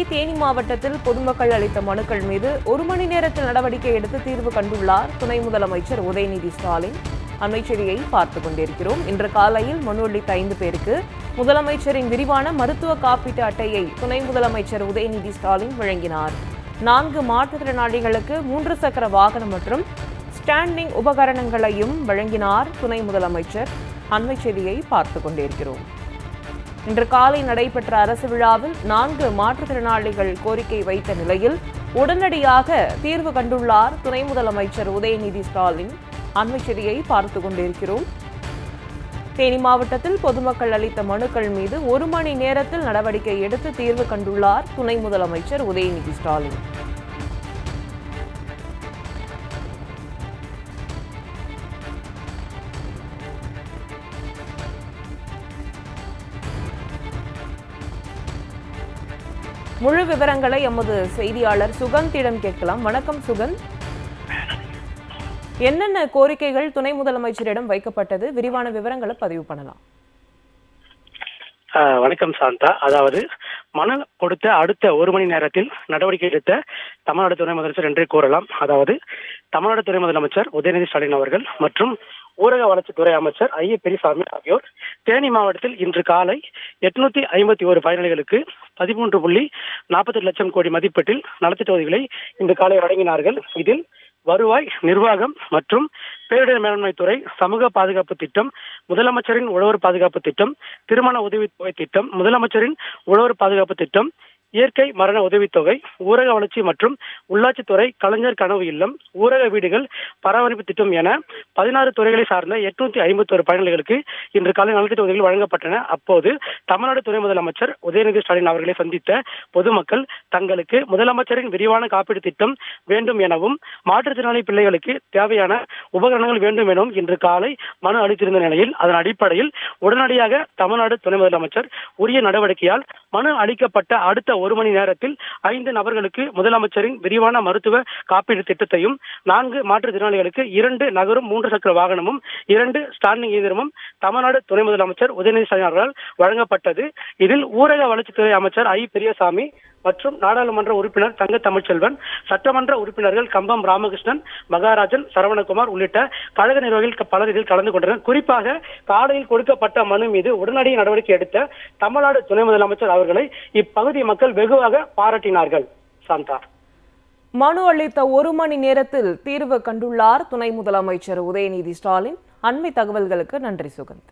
தேனி மாவட்டத்தில் பொதுமக்கள் அளித்த மனுக்கள் மீது 1 மணி நேரத்தில் நடவடிக்கை எடுத்து தீர்வு கண்டுள்ளார் துணை முதலமைச்சர் உதயநிதி ஸ்டாலின். அண்மைச்செய்தியை பார்த்துக் கொண்டிருக்கிறோம். இன்று காலையில் மனு அளித்த 5 பேருக்கு முதலமைச்சரின் விரிவான மருத்துவ காப்பீட்டு அட்டையை துணை முதலமைச்சர் உதயநிதி ஸ்டாலின் வழங்கினார். 4 மாற்றுத்திறனாளிகளுக்கு 3 சக்கர வாகனம் மற்றும் ஸ்டாண்டிங் உபகரணங்களையும் வழங்கினார் துணை முதலமைச்சர். அண்மைச்செய்தியை பார்த்துக் கொண்டிருக்கிறோம். இன்று காலை நடைபெற்ற அரசு விழாவில் 4 மாற்றுத்திறனாளிகள் கோரிக்கை வைத்த நிலையில் உடனடியாக தீர்வு கண்டுள்ளார் துணை முதலமைச்சர் உதயநிதி ஸ்டாலின். அண்மைச்செய்தியை பார்த்துக் கொண்டிருக்கிறோம். தேனி மாவட்டத்தில் பொதுமக்கள் அளித்த மனுக்கள் மீது 1 மணி நேரத்தில் நடவடிக்கை எடுத்து தீர்வு கண்டுள்ளார் துணை முதலமைச்சர் உதயநிதி ஸ்டாலின். முழு விவரங்களை எமது செய்தியாளர் சுகந்திடம் கேட்கலாம். வணக்கம் சுகந்த், என்னென்ன கோரிக்கைகள் துணை முதலமைச்சரிடம் வைக்கப்பட்டது? விரிவான விவரங்களை பதிவு பண்ணலாம். வணக்கம் சாந்தா. அதாவது மனு கொடுத்த அடுத்த 1 மணி நேரத்தில் நடவடிக்கை எடுத்த தமிழ்நாடு துணை முதலமைச்சர் என்றே கூறலாம். அதாவது தமிழ்நாடு துணை முதலமைச்சர் உதயநிதி ஸ்டாலின் அவர்கள் மற்றும் ஊரக வளர்ச்சித்துறை அமைச்சர் ஐ. பெரியசாமி ஆகியோர் தேனி மாவட்டத்தில் இன்று காலை 851 பயனாளிகளுக்கு 13.48 லட்சம் கோடி மதிப்பீட்டில் நலத்திட்ட உதவிகளை இன்று காலை வழங்கினார்கள். இதில் வருவாய், நிர்வாகம் மற்றும் பேரிடர் மேலாண்மை துறை, சமூக பாதுகாப்பு திட்டம், முதலமைச்சரின் உழவர் பாதுகாப்பு திட்டம், திருமண உதவித்தொகை திட்டம், முதலமைச்சரின் உழவர் பாதுகாப்பு திட்டம், இயற்கை மரண உதவித்தொகை, ஊரக வளர்ச்சி மற்றும் உள்ளாட்சித்துறை, கலைஞர் கனவு இல்லம், ஊரக வீடுகள் பராமரிப்பு திட்டம் என 16 துறைகளை சார்ந்த 851 பயனாளிகளுக்கு இன்று காலை நலத்திட்ட உதவிகள் வழங்கப்பட்டன. அப்போது தமிழ்நாடு துணை முதலமைச்சர் உதயநிதி ஸ்டாலின் அவர்களை சந்தித்த பொதுமக்கள் தங்களுக்கு முதலமைச்சரின் விரிவான காப்பீடு திட்டம் வேண்டும் எனவும் மாற்றுத்திறனாளி பிள்ளைகளுக்கு தேவையான உபகரணங்கள் வேண்டும் எனவும் இன்று காலை மனு அளித்திருந்த நிலையில் அதன் அடிப்படையில் உடனடியாக தமிழ்நாடு துணை முதலமைச்சர் உரிய நடவடிக்கையால் மனு அளிக்கப்பட்ட அடுத்த 1 மணி நேரத்தில் 5 நபர்களுக்கு முதலமைச்சரின் விரிவான மருத்துவ காப்பீடு திட்டத்தையும், 4 மாற்றுத்திறனாளிகளுக்கு 2 நகரும் 3 சக்கர வாகனமும் 2 ஸ்டாண்டிங் இயந்திரமும் தமிழ்நாடு துணை முதலமைச்சர் உதயநிதி ஸ்டாலின் அவர்களால் வழங்கப்பட்டது. இதில் ஊரக வளர்ச்சித்துறை அமைச்சர் ஐ. பெரியசாமி மற்றும் நாடாளுமன்ற உறுப்பினர் தங்க தமிழ்ச்செல்வன், சட்டமன்ற உறுப்பினர்கள் கம்பம் ராமகிருஷ்ணன், மகாராஜன், சரவணகுமார் உள்ளிட்ட கழக நிர்வாகிகள் பலர் இதில் கலந்து கொண்டனர். குறிப்பாக காலையில் கொடுக்கப்பட்ட மனு மீது உடனடி நடவடிக்கை எடுத்த தமிழ்நாடு துணை முதலமைச்சர் அவர்களை இப்பகுதி மக்கள் வெகுவாக பாராட்டினார்கள். சாந்தா, மனு அளித்த 1 மணி நேரத்தில் தீர்வு கண்டுள்ளார் துணை முதலமைச்சர் உதயநிதி ஸ்டாலின். அண்மை தகவல்களுக்கு நன்றி சுகந்த்.